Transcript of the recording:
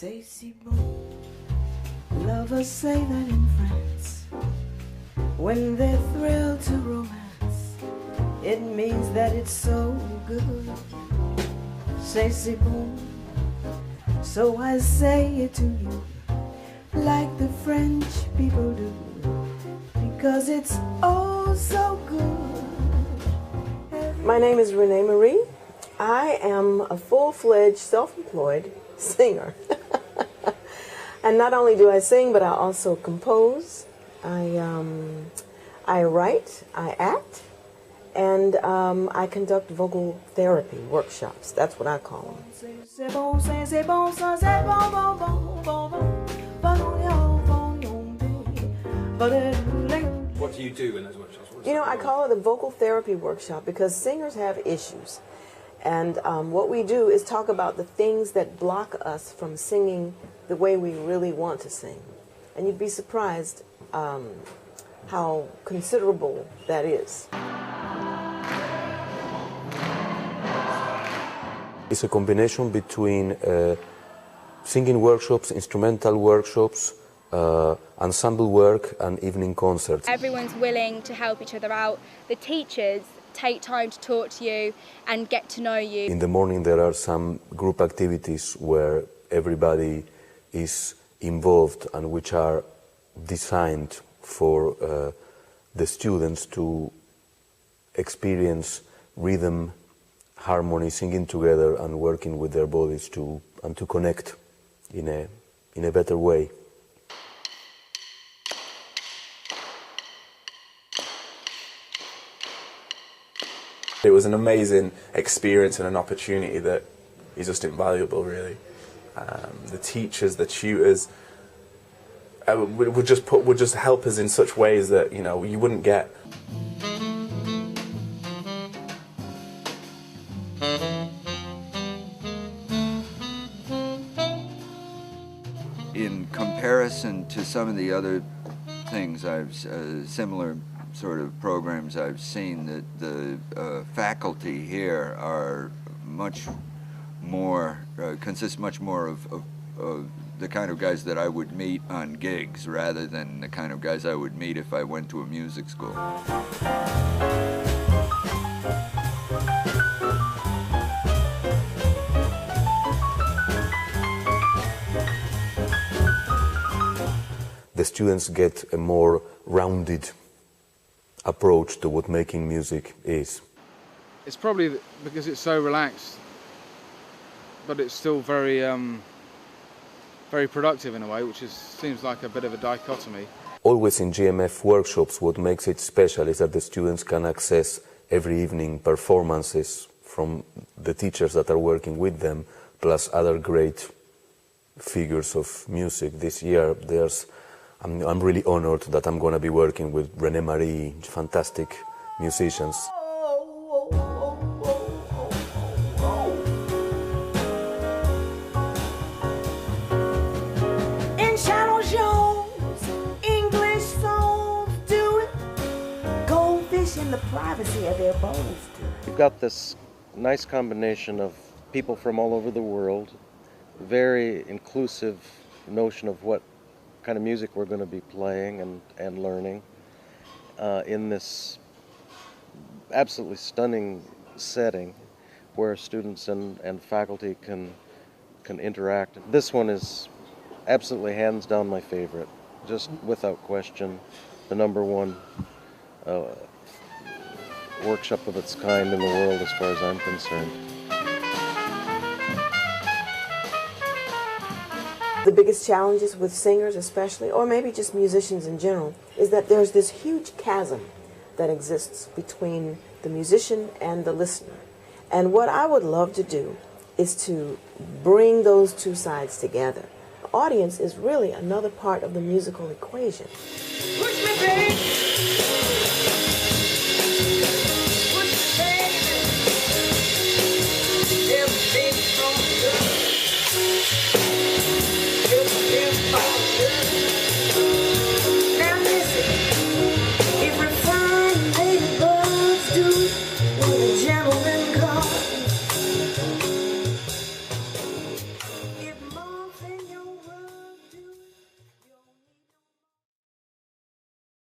C'est si bon. Lovers say that in France, when they're thrilled to romance, it means that it's so good. C'est si bon. So I say it to you, like the French people do, because it's oh so good. My name is Rene Marie. I am a full-fledged, self-employed singer. And not only do I sing, but I also compose, I write, I act, and I conduct vocal therapy workshops. That's what I call them. What do you do in those workshops? You know, I call it a vocal therapy workshop because singers have issues. And what we do is talk about the things that block us from singing the way we really want to sing. And you'd be surprised how considerable that is. It's a combination between singing workshops, instrumental workshops, ensemble work and evening concerts. Everyone's willing to help each other out. The teachers take time to talk to you and get to know you. In the morning there are some group activities where everybody is involved and which are designed for the students to experience rhythm, harmony, singing together and working with their bodies to connect in a better way. It was an amazing experience and an opportunity that is just invaluable, really. The teachers, the tutors would just help us in such ways that you wouldn't get. In comparison to some of the other things similar sort of programs I've seen, that the faculty here are much more, consist much more of the kind of guys that I would meet on gigs rather than the kind of guys I would meet if I went to a music school. The students get a more rounded approach to what making music is. It's probably because it's so relaxed, but it's still very very productive in a way, which seems like a bit of a dichotomy. Always in GMF workshops, what makes it special is that the students can access every evening performances from the teachers that are working with them, plus other great figures of music. This year I'm really honored that I'm going to be working with Rene Marie, fantastic musicians. In shadow shows, English songs do it. Goldfish in the privacy of their bowls do it. You've got this nice combination of people from all over the world, very inclusive notion of what kind of music we're going to be playing and learning in this absolutely stunning setting where students and faculty can interact. This one is absolutely hands down my favorite, just without question, the #1 workshop of its kind in the world as far as I'm concerned. The biggest challenges with singers especially, or maybe just musicians in general, is that there's this huge chasm that exists between the musician and the listener. And what I would love to do is to bring those two sides together. The audience is really another part of the musical equation. Push me, baby. Push me, baby. Everything's so good. Everything's so good.